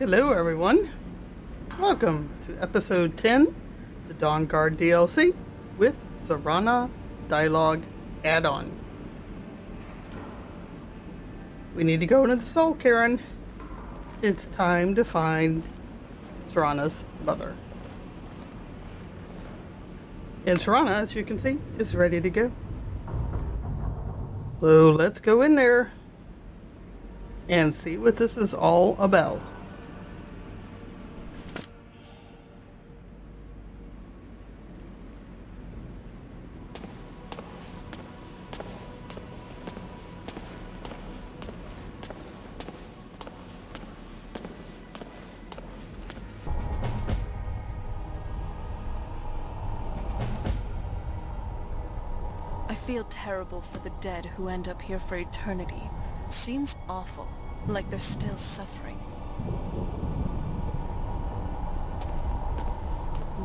Hello everyone, welcome to episode 10, the Dawnguard DLC with Serana Dialogue Add-On. We need to go into the Soul Cairn. It's time to find Serana's mother. And Serana, as you can see, is ready to go. So let's go in there and see what this is all about. I feel terrible for the dead who end up here for eternity. Seems awful, like they're still suffering.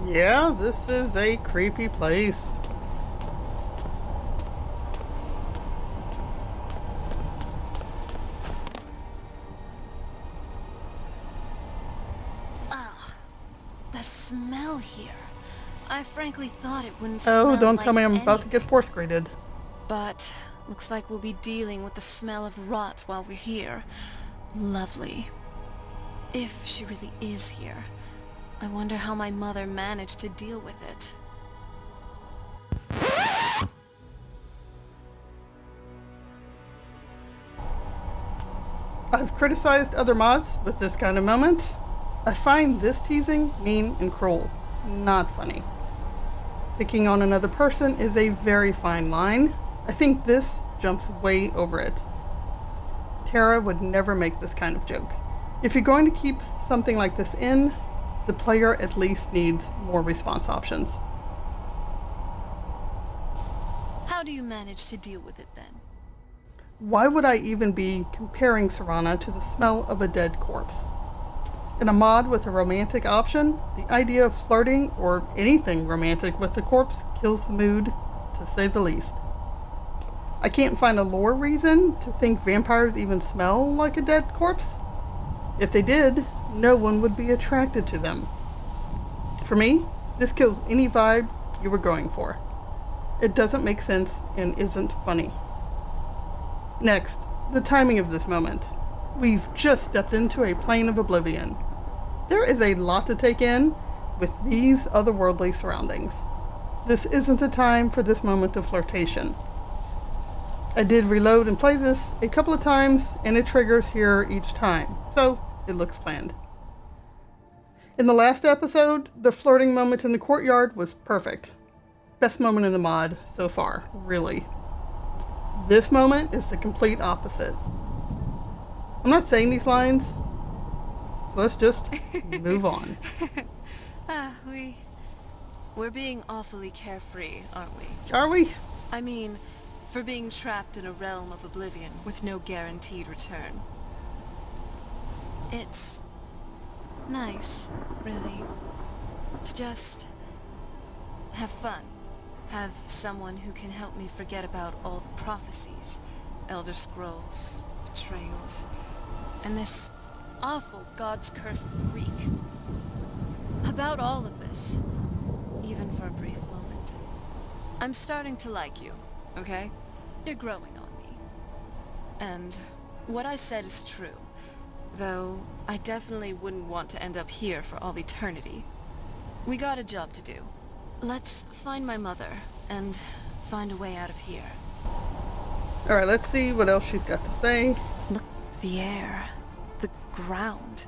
Yeah, this is a creepy place. Ugh, the smell here. I frankly thought it wouldn't smell Oh, don't like tell me I'm about to anything. get force graded. But looks like we'll be dealing with the smell of rot while we're here. Lovely. If she really is here, I wonder how my mother managed to deal with it. I've criticized other mods with this kind of moment. I find this teasing mean and cruel, not funny. Picking on another person is a very fine line. I think this jumps way over it. Tara would never make this kind of joke. If you're going to keep something like this in, the player at least needs more response options. How do you manage to deal with it then? Why would I even be comparing Serana to the smell of a dead corpse? In a mod with a romantic option, the idea of flirting or anything romantic with the corpse kills the mood, to say the least. I can't find a lore reason to think vampires even smell like a dead corpse. If they did, no one would be attracted to them. For me, this kills any vibe you were going for. It doesn't make sense and isn't funny. Next, the timing of this moment. We've just stepped into a plane of oblivion. There is a lot to take in with these otherworldly surroundings. This isn't the time for this moment of flirtation. I did reload and play this a couple of times, and it triggers here each time, so it looks planned. In the last episode, the flirting moment in the courtyard was perfect. Best moment in the mod so far, really. This moment is the complete opposite. I'm not saying these lines, so let's just move on. We're being awfully carefree, aren't we? Are we? I mean, for being trapped in a realm of oblivion with no guaranteed return. It's nice, really, to just have fun. Have someone who can help me forget about all the prophecies, Elder Scrolls, betrayals, and this awful God's cursed freak. About all of this, even for a brief moment. I'm starting to like you, okay? You're growing on me. And what I said is true, though I definitely wouldn't want to end up here for all eternity. We got a job to do. Let's find my mother and find a way out of here. Alright, let's see what else she's got to say. Look, the air, the ground.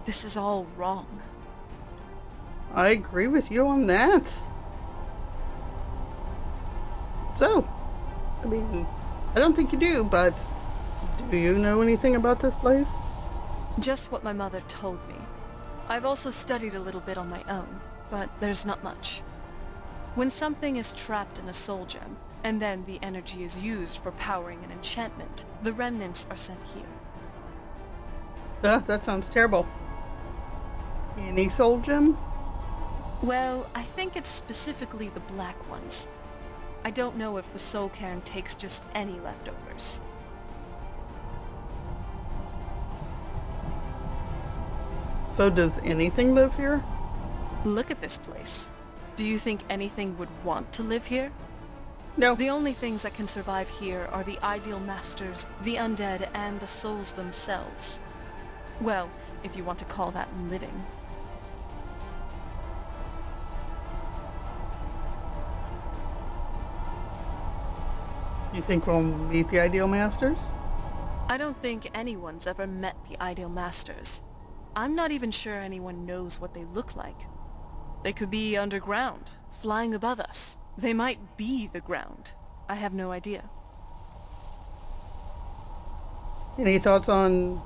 This is all wrong. I agree with you on that. So, I mean, I don't think you do, but do you know anything about this place? Just what my mother told me. I've also studied a little bit on my own, but there's not much. When something is trapped in a soul gem, and then the energy is used for powering an enchantment, the remnants are sent here. That sounds terrible. Any soul gem? Well, I think it's specifically the black ones. I don't know if the Soul Cairn takes just any leftovers. So does anything live here? Look at this place. Do you think anything would want to live here? No. The only things that can survive here are the ideal masters, the undead, and the souls themselves. Well, if you want to call that living. You think we'll meet the ideal masters? I don't think anyone's ever met the ideal masters. I'm not even sure anyone knows what they look like. They could be underground, flying above us. They might be the ground. I have no idea. Any thoughts on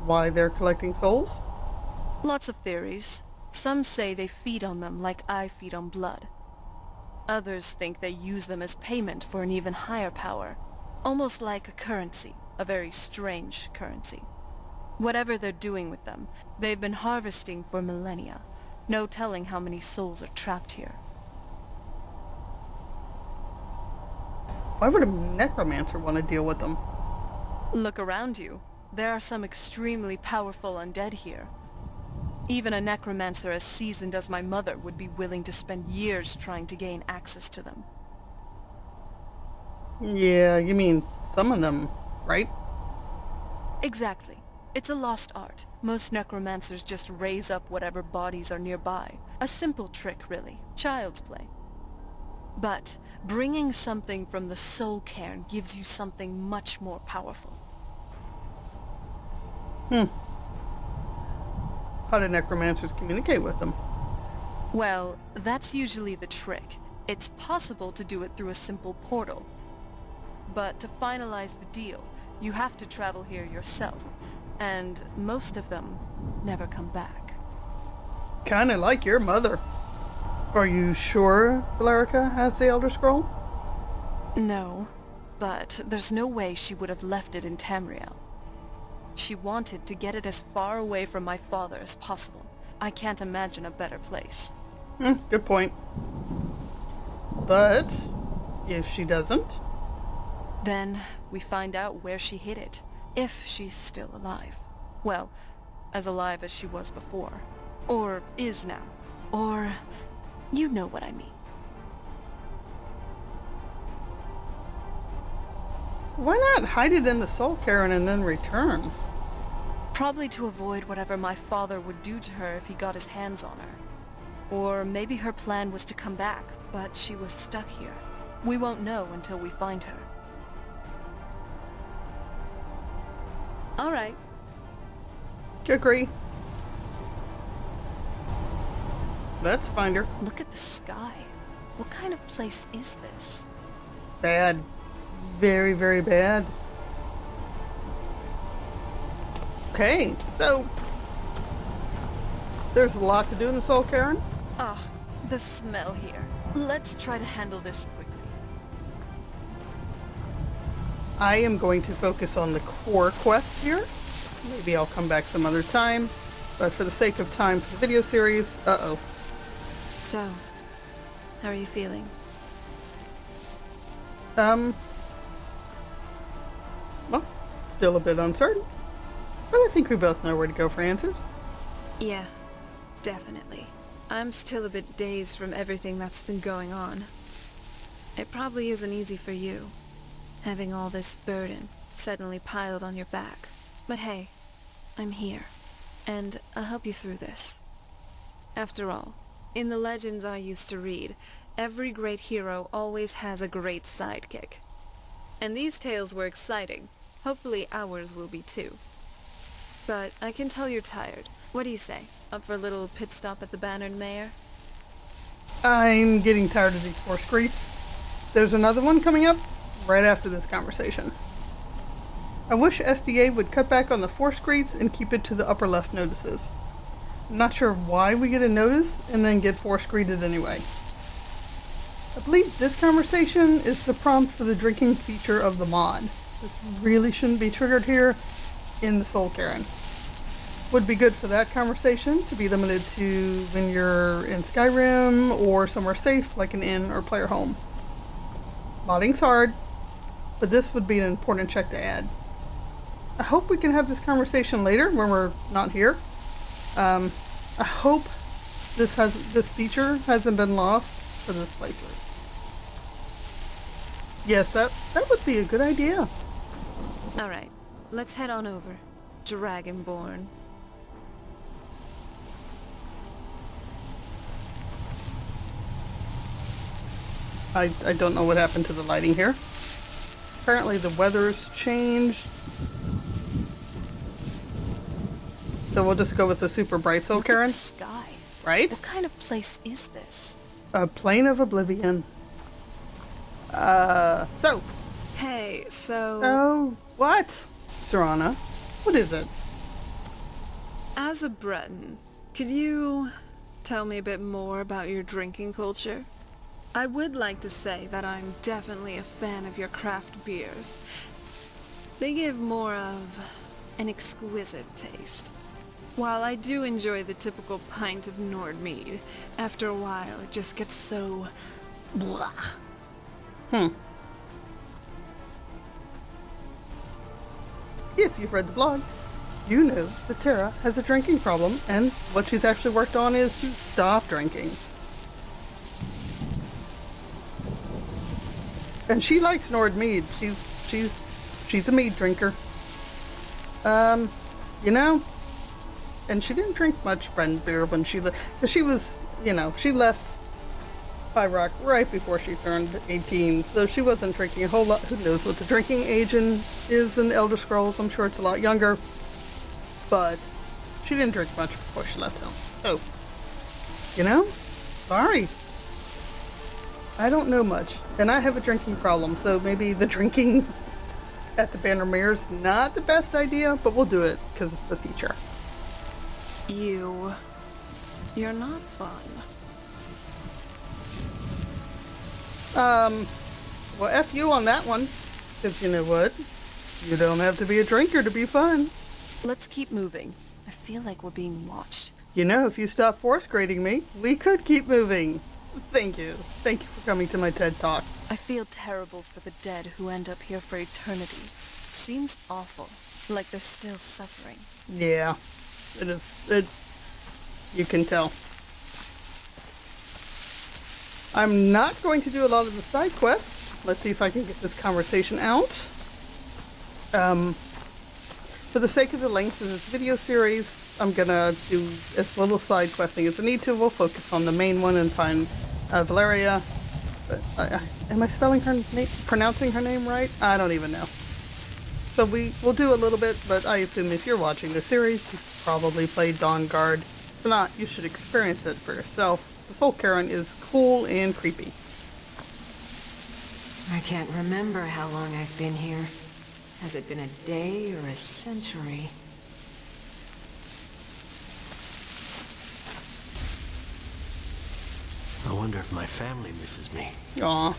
why they're collecting souls? Lots of theories. Some say they feed on them like I feed on blood. Others think they use them as payment for an even higher power. Almost like a currency, a very strange currency. Whatever they're doing with them, they've been harvesting for millennia. No telling how many souls are trapped here. Why would a necromancer want to deal with them? Look around you. There are some extremely powerful undead here. Even a necromancer as seasoned as my mother would be willing to spend years trying to gain access to them. Yeah, you mean some of them, right? Exactly. It's a lost art. Most necromancers just raise up whatever bodies are nearby. A simple trick, really. Child's play. But bringing something from the soul cairn gives you something much more powerful. How do necromancers communicate with them? Well, that's usually the trick. It's possible to do it through a simple portal. But to finalize the deal, you have to travel here yourself. And most of them never come back. Kinda like your mother. Are you sure Valerica has the Elder Scroll? No, but there's no way she would have left it in Tamriel. She wanted to get it as far away from my father as possible. I can't imagine a better place. Good point. But if she doesn't? Then we find out where she hid it, if she's still alive. Well, as alive as she was before. Or is now. Or... you know what I mean. Why not hide it in the soul cairn and then return? Probably to avoid whatever my father would do to her if he got his hands on her. Or maybe her plan was to come back, but she was stuck here. We won't know until we find her. All right. Agree. Let's find her. Look at the sky. What kind of place is this? Bad. Very, very bad. Okay, so there's a lot to do in the soul cairn. Ah, the smell here. Let's try to handle this quickly. I am going to focus on the core quest here. Maybe I'll come back some other time, but for the sake of time for the video series, So, how are you feeling? Well, still a bit uncertain, but I think we both know where to go for answers. Yeah, definitely. I'm still a bit dazed from everything that's been going on. It probably isn't easy for you, having all this burden suddenly piled on your back. But hey, I'm here, and I'll help you through this. After all, in the legends I used to read, every great hero always has a great sidekick. And these tales were exciting. Hopefully ours will be too. But I can tell you're tired. What do you say? Up for a little pit stop at the Bannered Mare? I'm getting tired of these force greets. There's another one coming up right after this conversation. I wish SDA would cut back on the force greets and keep it to the upper left notices. I'm not sure why we get a notice and then get force greeted anyway. I believe this conversation is the prompt for the drinking feature of the mod. This really shouldn't be triggered here in the Soul Cairn. Would be good for that conversation to be limited to when you're in Skyrim or somewhere safe like an inn or player home. Modding's hard, but this would be an important check to add. I hope we can have this conversation later when we're not here. I hope this feature hasn't been lost for this playthrough. Yes, that would be a good idea. Alright, let's head on over. Dragonborn. I don't know what happened to the lighting here. Apparently the weather's changed. So we'll just go with the super bright soul, Karen. Look at the sky. Right? What kind of place is this? A plane of oblivion. So. Hey, so... Oh, what? Serana, what is it? As a Breton, could you tell me a bit more about your drinking culture? I would like to say that I'm definitely a fan of your craft beers. They give more of an exquisite taste. While I do enjoy the typical pint of Nord mead, after a while it just gets so... blah. If you've read the blog, you know that Tara has a drinking problem, and what she's actually worked on is to stop drinking. And she likes Nord mead. She's a mead drinker. You know, and she didn't drink much Bren beer when she left, because she was, you know, she left High Rock right before she turned 18, so she wasn't drinking a whole lot. Who knows what the drinking age is in Elder Scrolls? I'm sure it's a lot younger, but she didn't drink much before she left home. So, you know, sorry. I don't know much, and I have a drinking problem, so maybe the drinking at the Bannermere's not the best idea, but we'll do it because it's a feature. You're not fun. Well, F you on that one, because you know what? You don't have to be a drinker to be fun. Let's keep moving. I feel like we're being watched. You know, if you stop force grading me, we could keep moving. Thank you. Thank you for coming to my TED Talk. I feel terrible for the dead who end up here for eternity. Seems awful, like they're still suffering. Yeah, it is. You can tell. I'm not going to do a lot of the side quests. Let's see if I can get this conversation out. For the sake of the length of this video series, I'm gonna do as little side questing as I need to. We'll focus on the main one and find Valeria. But am I spelling her name, pronouncing her name right? I don't even know. So we'll do a little bit, but I assume if you're watching the series, you've probably played Dawnguard. If not, you should experience it for yourself. The Soul Karen is cool and creepy. I can't remember how long I've been here. Has it been a day or a century? I wonder if my family misses me. Aw.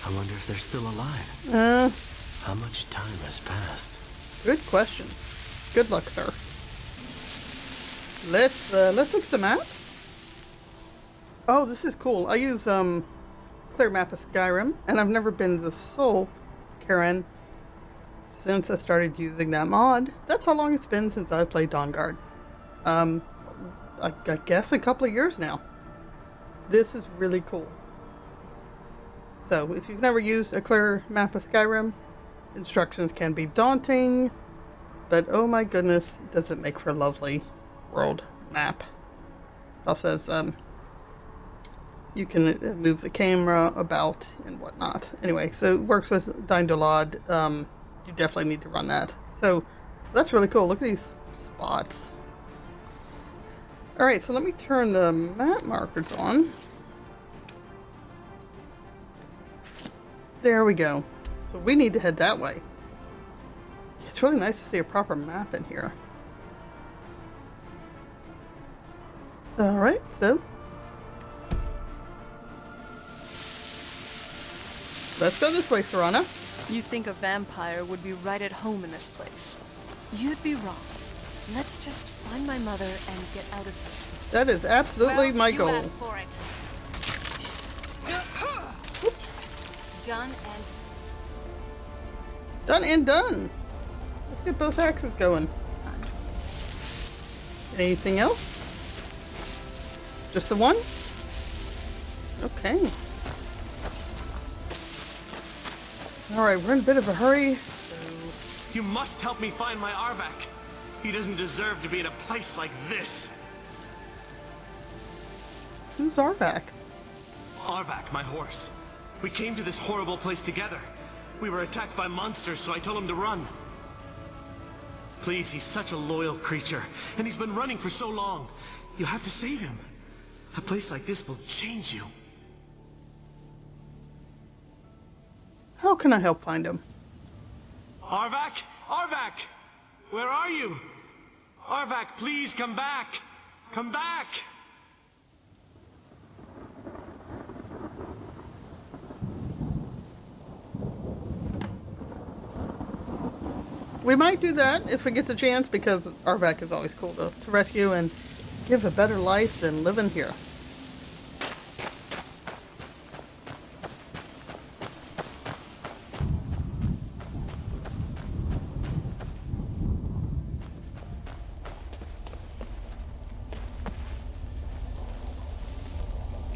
I wonder if they're still alive. How much time has passed? Good question. Good luck, sir. Let's look at the map. Oh, this is cool. I use clear map of Skyrim, and I've never been to the Soul Karen since I started using that mod. That's how long it's been since I've played Dawnguard. I guess a couple of years now. This is really cool. So, if you've never used a clear map of Skyrim, instructions can be daunting, but oh my goodness, does it make for a lovely world map. It also says, you can move the camera about and whatnot. Anyway, so it works with Dawnguard. You definitely need to run that. So, that's really cool. Look at these spots. Alright, so let me turn the map markers on. There we go. So we need to head that way. It's really nice to see a proper map in here. Alright, so let's go this way, Serana. You'd think a vampire would be right at home in this place. You'd be wrong. Let's just find my mother and get out of here. That is absolutely my goal. Asked for it. Done and... Done and done. Let's get both axes going. Anything else? Just the one? Okay. Alright, we're in a bit of a hurry. You must help me find my Arvak. He doesn't deserve to be in a place like this. Who's Arvak? Arvak, my horse. We came to this horrible place together. We were attacked by monsters, so I told him to run. Please, he's such a loyal creature, and he's been running for so long. You have to save him. A place like this will change you. How can I help find him? Arvak? Arvak! Where are you? Arvak, please come back! Come back! We might do that if we get the chance, because Arvak is always cool to rescue and give a better life than living here.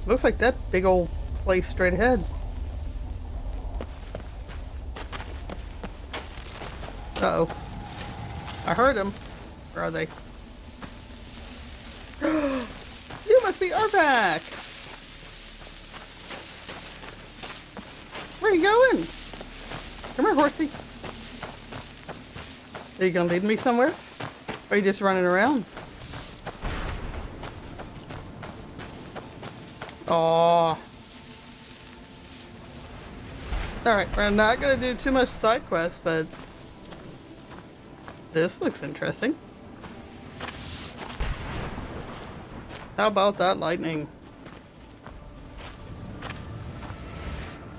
Looks like that big old place straight ahead. Uh-oh. I heard him. Where are they? You must be Arvak! Where are you going? Come here, horsey. Are you gonna lead me somewhere? Or are you just running around? Aww. Alright, we're not gonna do too much side quests, but this looks interesting. How about that lightning?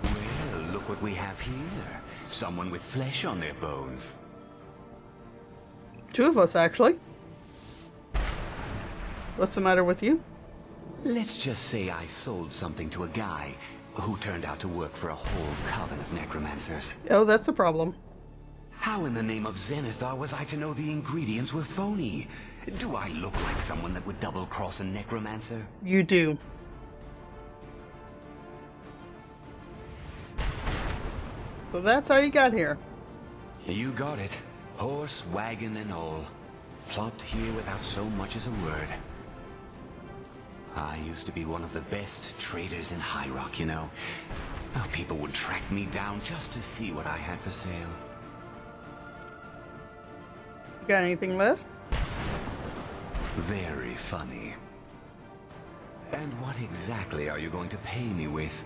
Well, look what we have here. Someone with flesh on their bones. Two of us, actually. What's the matter with you? Let's just say I sold something to a guy who turned out to work for a whole coven of necromancers. Oh, that's a problem. How in the name of Zenithar was I to know the ingredients were phony? Do I look like someone that would double-cross a necromancer? You do. So that's how you got here. You got it. Horse, wagon, and all. Plopped here without so much as a word. I used to be one of the best traders in High Rock, you know. Oh, people would track me down just to see what I had for sale. You got anything left? Very funny. And what exactly are you going to pay me with?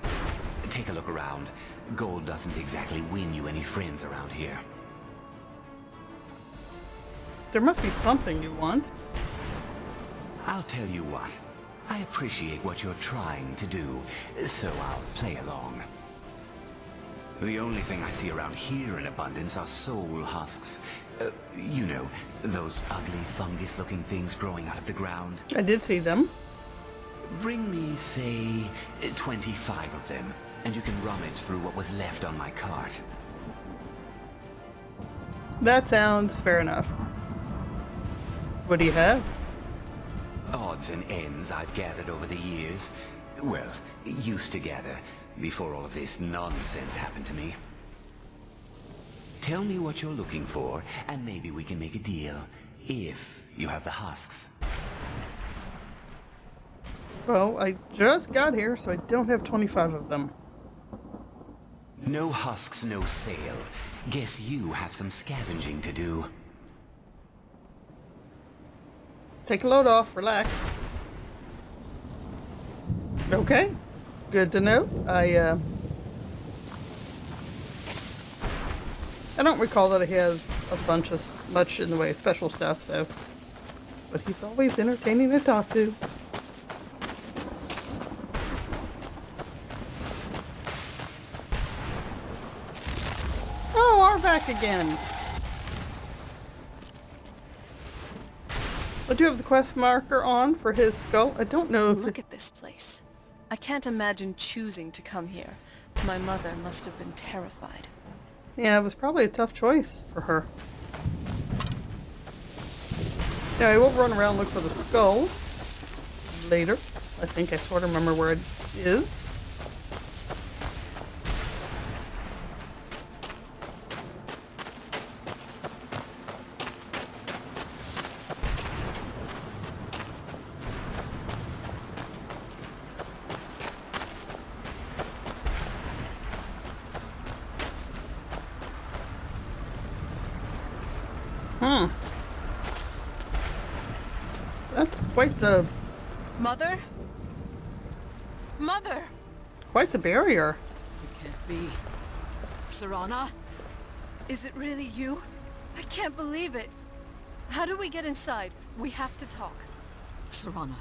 Take a look around. Gold doesn't exactly win you any friends around here. There must be something you want. I'll tell you what. I appreciate what you're trying to do, so I'll play along. The only thing I see around here in abundance are soul husks. You know, those ugly fungus-looking things growing out of the ground. I did see them. Bring me, say, 25 of them, and you can rummage through what was left on my cart. That sounds fair enough. What do you have? Odds and ends I've gathered over the years. Well, used to gather, before all of this nonsense happened to me. Tell me what you're looking for, and maybe we can make a deal, if you have the husks. Well, I just got here, so I don't have 25 of them. No husks, no sale. Guess you have some scavenging to do. Take a load off, relax. Okay, good to know. I don't recall that he has much in the way of special stuff, so. But he's always entertaining to talk to. Oh, Arvak again. I do have the quest marker on for his skull. I don't know if Look at this place. I can't imagine choosing to come here. My mother must have been terrified. Yeah, it was probably a tough choice for her. Yeah, I will run around and look for the skull later. I think I sort of remember where it is. That's quite the Mother? Mother! barrier. It can't be. Serana? Is it really you? I can't believe it. How do we get inside? We have to talk. Serana,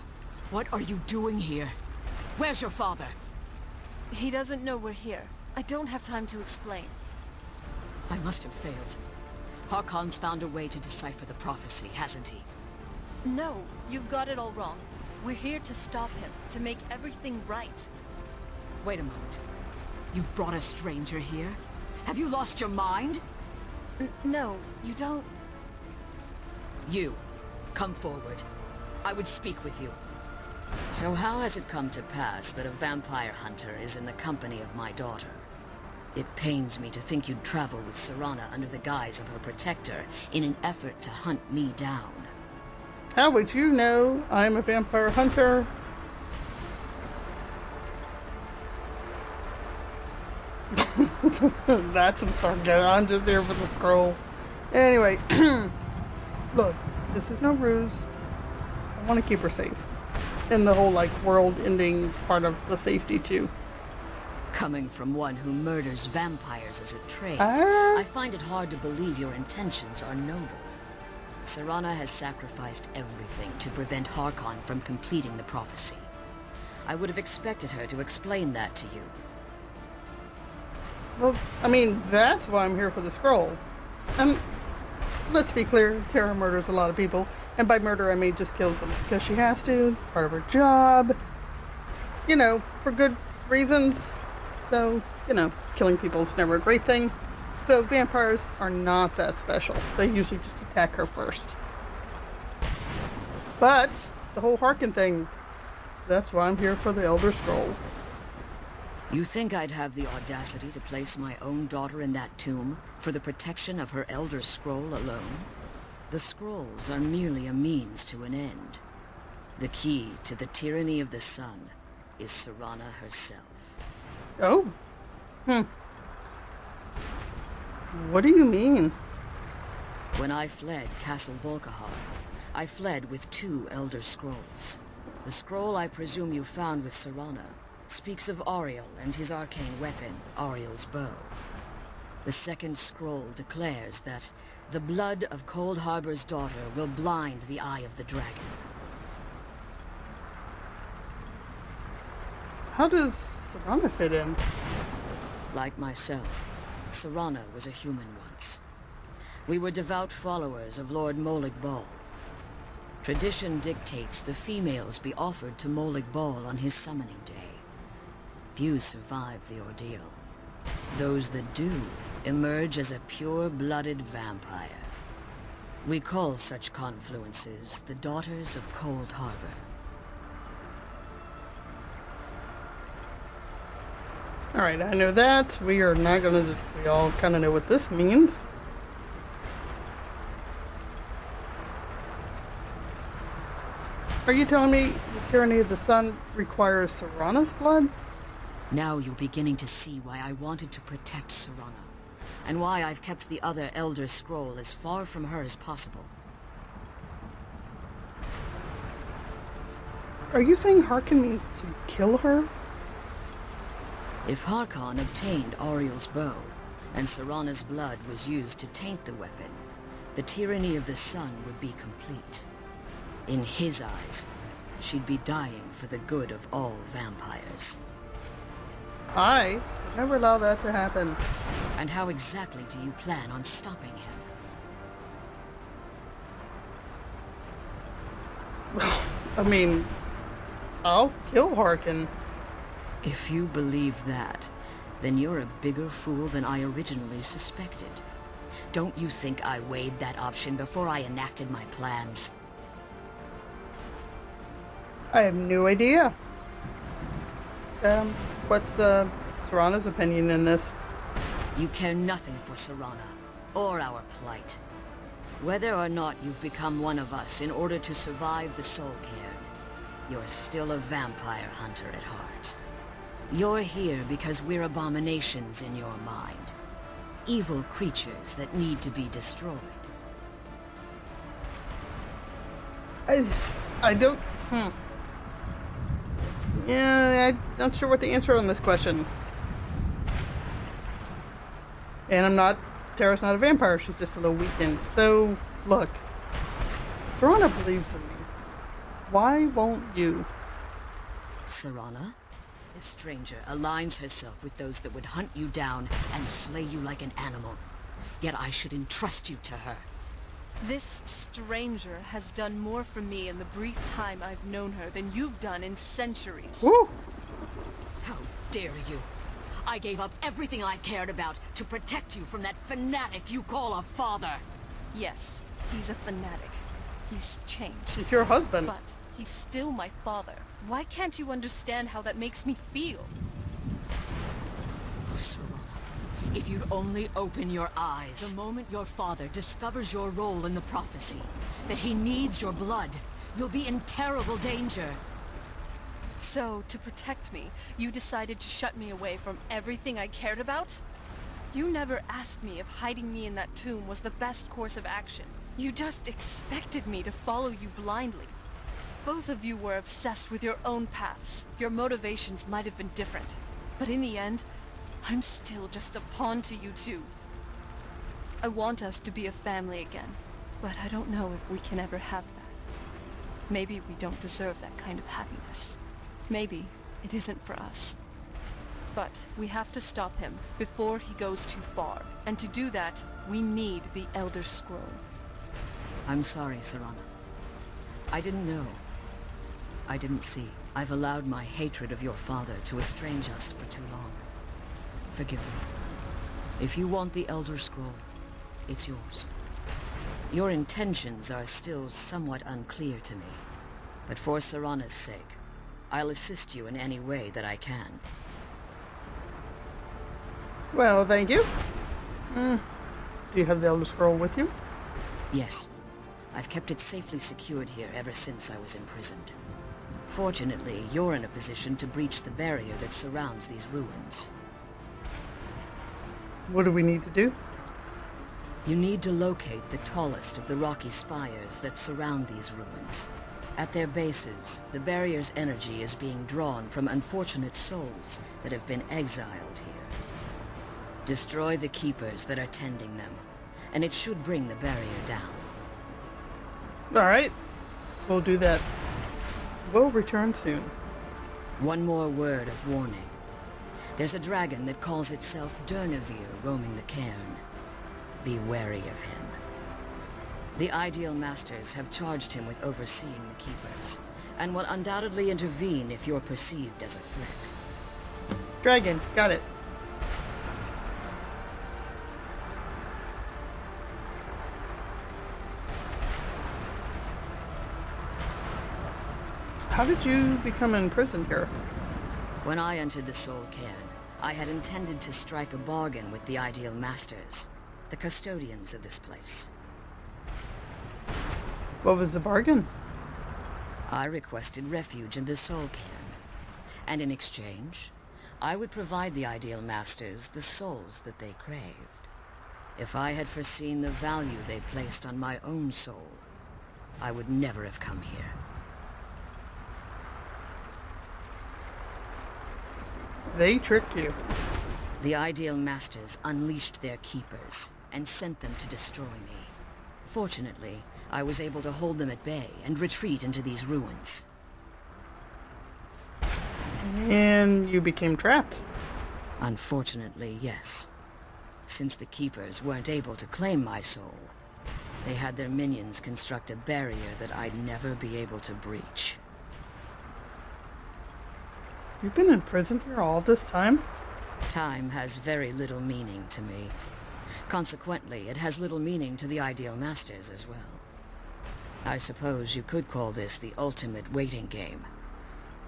what are you doing here? Where's your father? He doesn't know we're here. I don't have time to explain. I must have failed. Harkon's found a way to decipher the prophecy, hasn't he? No, you've got it all wrong. We're here to stop him, to make everything right. Wait a moment. You've brought a stranger here? Have you lost your mind? No, you don't... You, come forward. I would speak with you. So how has it come to pass that a vampire hunter is in the company of my daughter? It pains me to think you'd travel with Serana under the guise of her protector in an effort to hunt me down. How would you know I'm a vampire hunter? That's some sarcasm. I'm just here for the scroll. Anyway, look, this is no ruse. I want to keep her safe. And the whole, like, world-ending part of the safety, too. Coming from one who murders vampires as a trade, Ah. I find it hard to believe your intentions are noble. Serana has sacrificed everything to prevent Harkon from completing the prophecy. I would have expected her to explain that to you. Well, I mean, that's why I'm here for the scroll. Let's be clear, Tara murders a lot of people. And by murder, I mean just kills them. Because she has to, part of her job. You know, for good reasons. Though, you know, killing people is never a great thing. So vampires are not that special. They usually just attack her first. But the whole Harkin thing, that's why I'm here for the Elder Scroll. You think I'd have the audacity to place my own daughter in that tomb for the protection of her Elder Scroll alone? The scrolls are merely a means to an end. The key to the tyranny of the sun is Serana herself. Oh? What do you mean? When I fled Castle Volkihar, I fled with 2 Elder Scrolls. The scroll I presume you found with Serana speaks of Auriel and his arcane weapon, Auriel's bow. The second scroll declares that the blood of Cold Harbor's daughter will blind the eye of the dragon. How does Serana fit in? Like myself, Serana was a human once. We were devout followers of Lord Molig Bal. Tradition dictates the females be offered to Molig Bal on his summoning day. Few survive the ordeal. Those that do emerge as a pure-blooded vampire. We call such confluences the Daughters of Cold Harbor. Alright, I know that. We are not gonna we all kind of know what this means. Are you telling me the tyranny of the sun requires Serana's blood? Now you're beginning to see why I wanted to protect Serana, and why I've kept the other Elder Scroll as far from her as possible. Are you saying Harkin means to kill her? If Harkon obtained Auriel's bow, and Serana's blood was used to taint the weapon, the tyranny of the sun would be complete. In his eyes, she'd be dying for the good of all vampires. I would never allow that to happen. And how exactly do you plan on stopping him? I mean, I'll kill Harkin. If you believe that, then you're a bigger fool than I originally suspected. Don't you think I weighed that option before I enacted my plans? I have no idea. What's Serana's opinion in this? You care nothing for Serana, or our plight. Whether or not you've become one of us in order to survive the Soul Cairn, you're still a vampire hunter at heart. You're here because we're abominations in your mind. Evil creatures that need to be destroyed. I don't... Yeah, I'm not sure what the answer on this question. And Tara's not a vampire, she's just a little weakened. So, look. Serana believes in me. Why won't you? Serana? This stranger aligns herself with those that would hunt you down and slay you like an animal. Yet I should entrust you to her. This stranger has done more for me in the brief time I've known her than you've done in centuries. Woo! How dare you! I gave up everything I cared about to protect you from that fanatic you call a father! Yes, he's a fanatic. He's changed. She's your husband. But he's still my father. Why can't you understand how that makes me feel? Oh, Serana, if you'd only open your eyes. The moment your father discovers your role in the prophecy, that he needs your blood, you'll be in terrible danger. So, to protect me, you decided to shut me away from everything I cared about? You never asked me if hiding me in that tomb was the best course of action. You just expected me to follow you blindly. Both of you were obsessed with your own paths. Your motivations might have been different. But in the end, I'm still just a pawn to you two. I want us to be a family again, but I don't know if we can ever have that. Maybe we don't deserve that kind of happiness. Maybe it isn't for us. But we have to stop him before he goes too far. And to do that, we need the Elder Scroll. I'm sorry, Serana. I didn't know. I didn't see. I've allowed my hatred of your father to estrange us for too long. Forgive me. If you want the Elder Scroll, it's yours. Your intentions are still somewhat unclear to me. But for Serana's sake, I'll assist you in any way that I can. Well, thank you. Do you have the Elder Scroll with you? Yes. I've kept it safely secured here ever since I was imprisoned. Fortunately, you're in a position to breach the barrier that surrounds these ruins. What do we need to do? You need to locate the tallest of the rocky spires that surround these ruins. At their bases, the barrier's energy is being drawn from unfortunate souls that have been exiled here. Destroy the keepers that are tending them, and it should bring the barrier down. Alright. We'll do that. We'll return soon. One more word of warning. There's a dragon that calls itself Durnevere roaming the cairn. Be wary of him. The Ideal Masters have charged him with overseeing the Keepers, and will undoubtedly intervene if you're perceived as a threat. Dragon, got it. How did you become imprisoned here? When I entered the Soul Cairn, I had intended to strike a bargain with the Ideal Masters, the custodians of this place. What was the bargain? I requested refuge in the Soul Cairn, and in exchange, I would provide the Ideal Masters the souls that they craved. If I had foreseen the value they placed on my own soul, I would never have come here. They tricked you. The Ideal Masters unleashed their Keepers, and sent them to destroy me. Fortunately, I was able to hold them at bay and retreat into these ruins. And you became trapped. Unfortunately, yes. Since the Keepers weren't able to claim my soul, they had their minions construct a barrier that I'd never be able to breach. You've been in prison here all this time? Time has very little meaning to me. Consequently, it has little meaning to the Ideal Masters as well. I suppose you could call this the ultimate waiting game.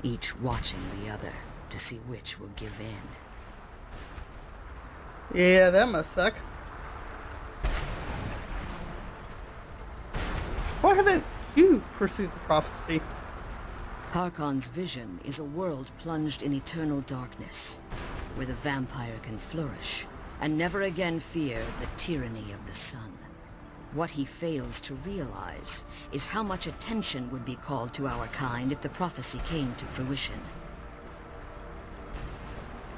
each watching the other to see which will give in. Yeah, that must suck. Why haven't you pursued the prophecy? Harkon's vision is a world plunged in eternal darkness, where the vampire can flourish, and never again fear the tyranny of the sun. What he fails to realize is how much attention would be called to our kind if the prophecy came to fruition.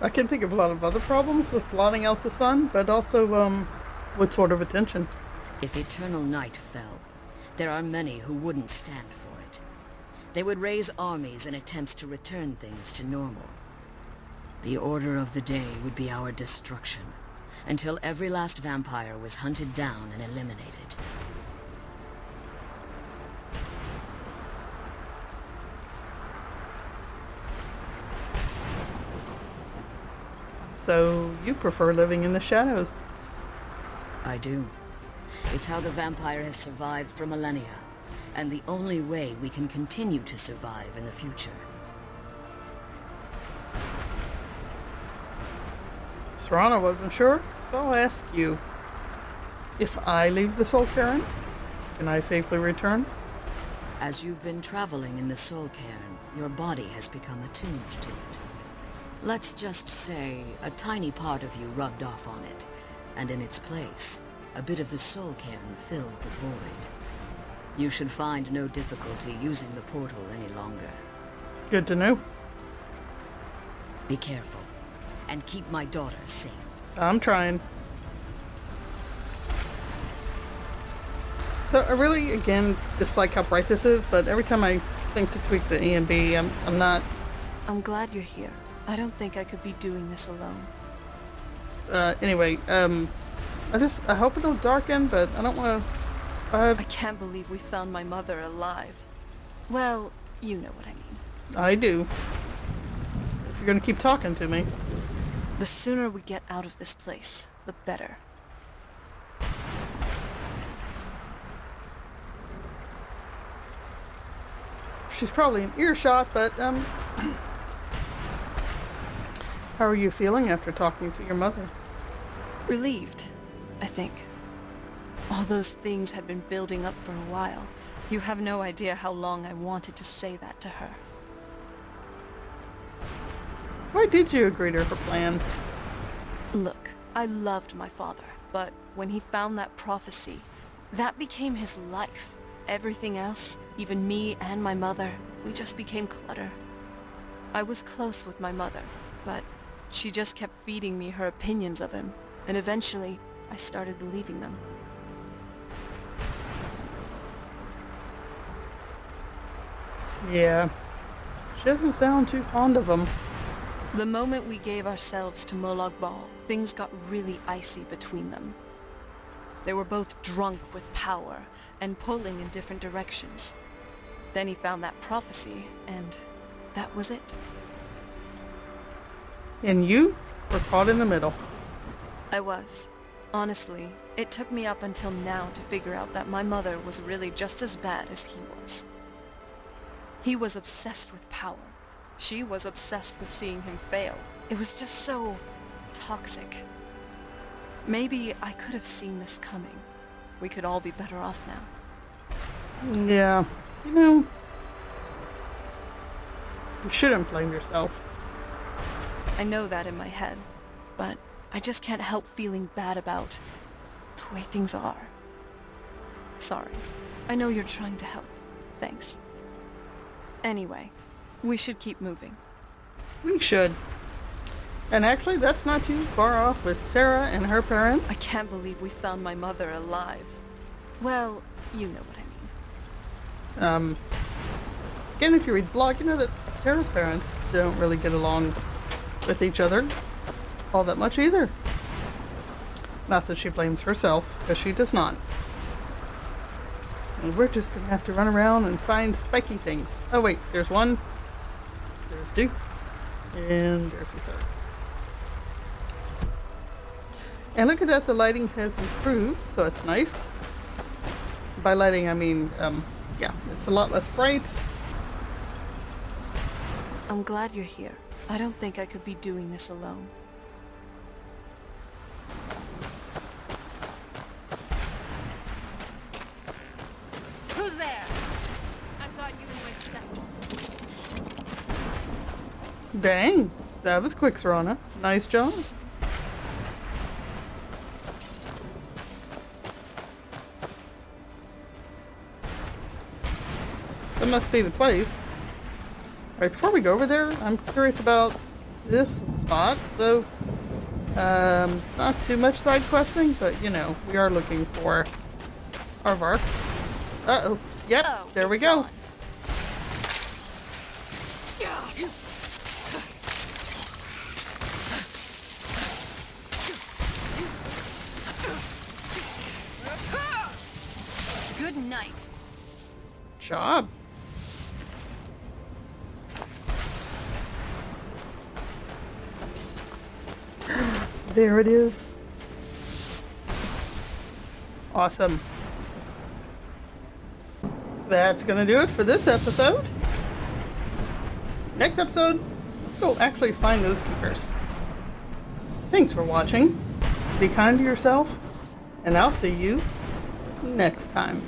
I can think of a lot of other problems with blotting out the sun, but also, what sort of attention? If eternal night fell, there are many who wouldn't stand for it. They would raise armies in attempts to return things to normal. The order of the day would be our destruction, until every last vampire was hunted down and eliminated. So, you prefer living in the shadows? I do. It's how the vampire has survived for millennia, and the only way we can continue to survive in the future. Serana wasn't sure, so I'll ask you. If I leave the Soul Cairn, can I safely return? As you've been traveling in the Soul Cairn, your body has become attuned to it. Let's just say a tiny part of you rubbed off on it, and in its place, a bit of the Soul Cairn filled the void. You should find no difficulty using the portal any longer. Good to know. Be careful, and keep my daughter safe. I'm trying. So I really, again, dislike how bright this is, but every time I think to tweak the E and B, I'm not... I'm glad you're here. I don't think I could be doing this alone. Anyway, I hope it don't darken, but I don't want to... I can't believe we found my mother alive. Well, you know what I mean. I do. If you're gonna keep talking to me. The sooner we get out of this place, the better. She's probably in earshot, but, how are you feeling after talking to your mother? Relieved, I think. All those things had been building up for a while. You have no idea how long I wanted to say that to her. Why did you agree to her plan? Look, I loved my father, but when he found that prophecy, that became his life. Everything else, even me and my mother, we just became clutter. I was close with my mother, but she just kept feeding me her opinions of him, and eventually, I started believing them. Yeah. She doesn't sound too fond of him. The moment we gave ourselves to Molag Bal, things got really icy between them. They were both drunk with power and pulling in different directions. Then he found that prophecy, and that was it. And you were caught in the middle. I was. Honestly, it took me up until now to figure out that my mother was really just as bad as he was. He was obsessed with power. She was obsessed with seeing him fail. It was just so toxic. Maybe I could have seen this coming. We could all be better off now. Yeah. You know, you shouldn't blame yourself. I know that in my head, but I just can't help feeling bad about the way things are. Sorry. I know you're trying to help. Thanks. Anyway, we should keep moving. We should. And actually, that's not too far off with Sarah and her parents. I can't believe we found my mother alive. Well, you know what I mean. Again, if you read the blog, you know that Sarah's parents don't really get along with each other all that much either. Not that she blames herself, because she does not. And we're just gonna have to run around and find spiky things. Oh wait, there's one. There's two. And there's the third. And look at that, the lighting has improved, so it's nice. By lighting, I mean, yeah, it's a lot less bright. I'm glad you're here. I don't think I could be doing this alone. Who's there? I've got you in my sights. Dang, that was quick, Serana. Nice job. That must be the place. Alright, before we go over there, I'm curious about this spot. So, not too much side questing, but you know, we are looking for Aardvark. Uh-oh. Yep, Oh, there we it's go. on. Good night. Job. There it is. Awesome. That's gonna do it for this episode. Next episode, let's go actually find those keepers. Thanks for watching. Be kind to yourself, and I'll see you next time.